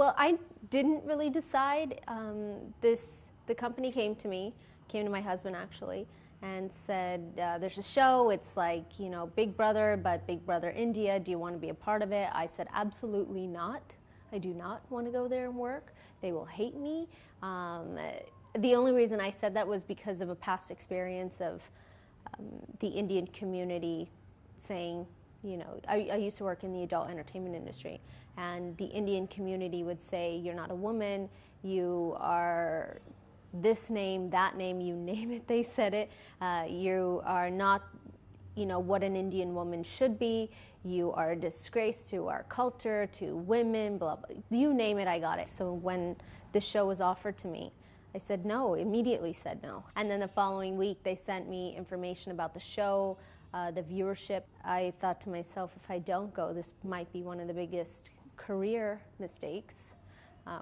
Well, I didn't really decide. The company came to my husband actually, and said, there's a show, it's like, Big Brother, but Big Brother India, do you want to be a part of it? I said, absolutely not. I do not want to go there and work. They will hate me. The only reason I said that was because of a past experience of the Indian community saying, I used to work in the adult entertainment industry, and the Indian community would say, you're not a woman, you are this name, that name, you name it, they said it. You are not, what an Indian woman should be. You are a disgrace to our culture, to women, blah, blah. You name it, I got it. So when the show was offered to me, I said no, immediately said no. And then the following week, they sent me information about the show, the viewership. I thought to myself, if I don't go, this might be one of the biggest career mistakes,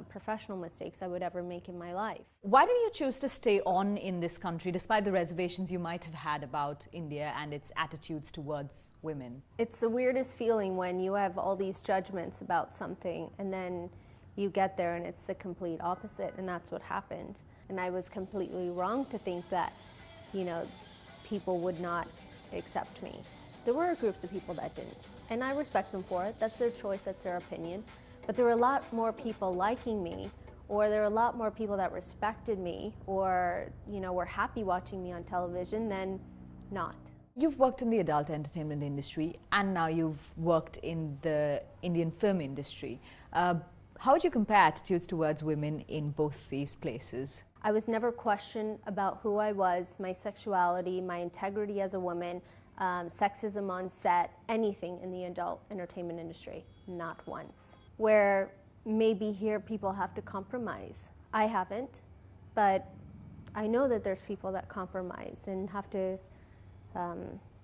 professional mistakes I would ever make in my life. Why did you choose to stay on in this country despite the reservations you might have had about India and its attitudes towards women? It's the weirdest feeling when you have all these judgments about something and then you get there and it's the complete opposite, and that's what happened. And I was completely wrong to think that, people would not accept me. There were groups of people that didn't, and I respect them for it. That's their choice, that's their opinion. But there were a lot more people liking me, or there were a lot more people that respected me, or were happy watching me on television than not. You've worked in the adult entertainment industry, and now you've worked in the Indian film industry. How would you compare attitudes towards women in both these places? I was never questioned about who I was, my sexuality, my integrity as a woman, sexism on set, anything in the adult entertainment industry, not once. Where maybe here people have to compromise. I haven't, but I know that there's people that compromise and have to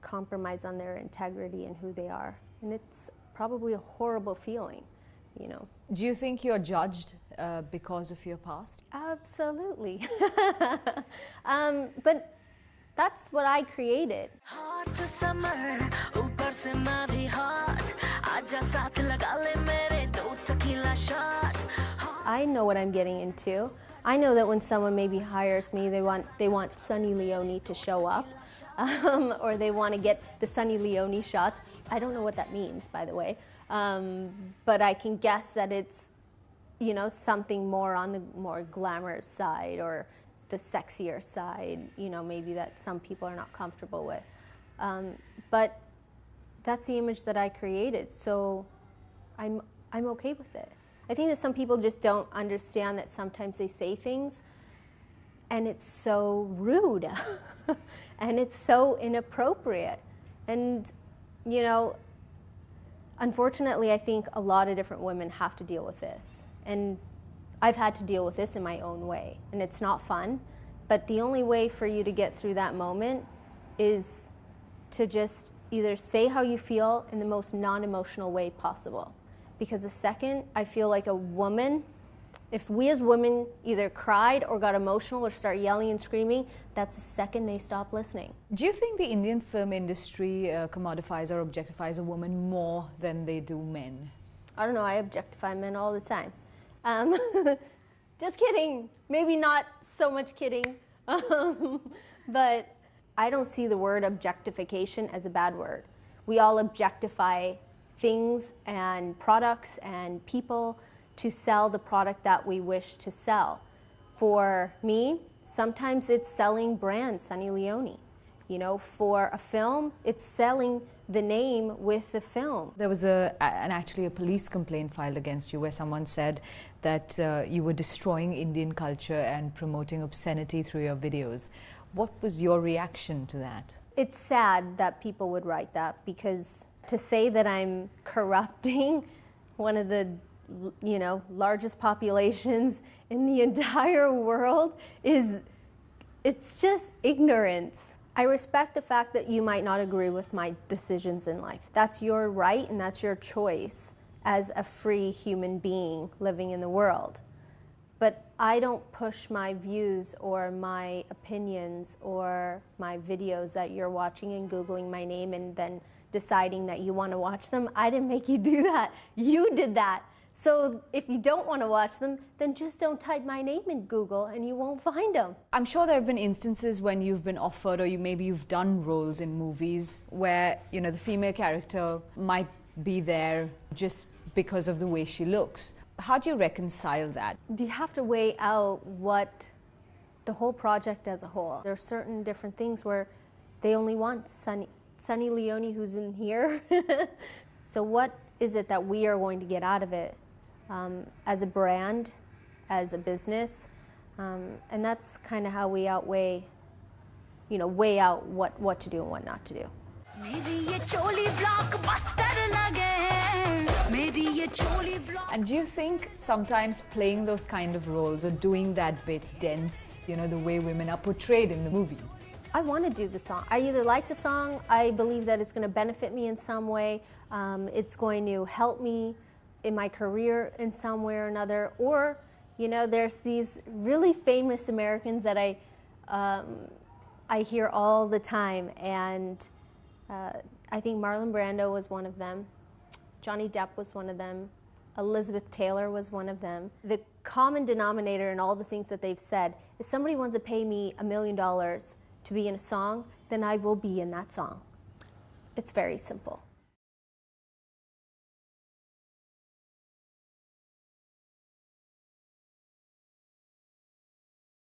compromise on their integrity and who they are. And it's probably a horrible feeling, Do you think you're judged because of your past? Absolutely. But that's what I created. I know what I'm getting into. I know that when someone maybe hires me, they want Sunny Leone to show up, or they want to get the Sunny Leone shots. I don't know what that means, by the way, but I can guess that it's, something more on the more glamorous side or the sexier side, maybe that some people are not comfortable with. But that's the image that I created, so I'm okay with it. I think that some people just don't understand that sometimes they say things and it's so rude and it's so inappropriate. And, unfortunately, I think a lot of different women have to deal with this. And I've had to deal with this in my own way, and it's not fun. But the only way for you to get through that moment is to just either say how you feel in the most non-emotional way possible. Because the second I feel like a woman, if we as women either cried or got emotional or start yelling and screaming, that's the second they stop listening. Do you think the Indian film industry commodifies or objectifies a woman more than they do men? I don't know, I objectify men all the time. Just kidding. Maybe not so much kidding. But I don't see the word objectification as a bad word. We all objectify things and products and people to sell the product that we wish to sell. For me, sometimes it's selling brand Sunny Leone. For a film, it's selling the name with the film. There was actually a police complaint filed against you where someone said that you were destroying Indian culture and promoting obscenity through your videos. What was your reaction to that? It's sad that people would write that, because to say that I'm corrupting one of the largest populations in the entire world it's just ignorance. I respect the fact that you might not agree with my decisions in life. That's your right and that's your choice as a free human being living in the world. But I don't push my views or my opinions or my videos that you're watching and Googling my name and then deciding that you want to watch them. I didn't make you do that. You did that. So if you don't want to watch them, then just don't type my name in Google and you won't find them. I'm sure there have been instances when you've been offered, or maybe you've done roles in movies where, the female character might be there just because of the way she looks. How do you reconcile that? You have to weigh out what the whole project as a whole. There are certain different things where they only want Sunny Leone, who's in here. So what is it that we are going to get out of it as a brand, as a business? And that's kind of how we weigh out what to do and what not to do. And do you think sometimes playing those kind of roles or doing that bit dents, the way women are portrayed in the movies? I want to do the song. I either like the song, I believe that it's going to benefit me in some way, it's going to help me in my career in some way or another, or, there's these really famous Americans that I hear all the time, and I think Marlon Brando was one of them, Johnny Depp was one of them, Elizabeth Taylor was one of them. The common denominator in all the things that they've said is somebody wants to pay me $1 million to be in a song, then I will be in that song. It's very simple.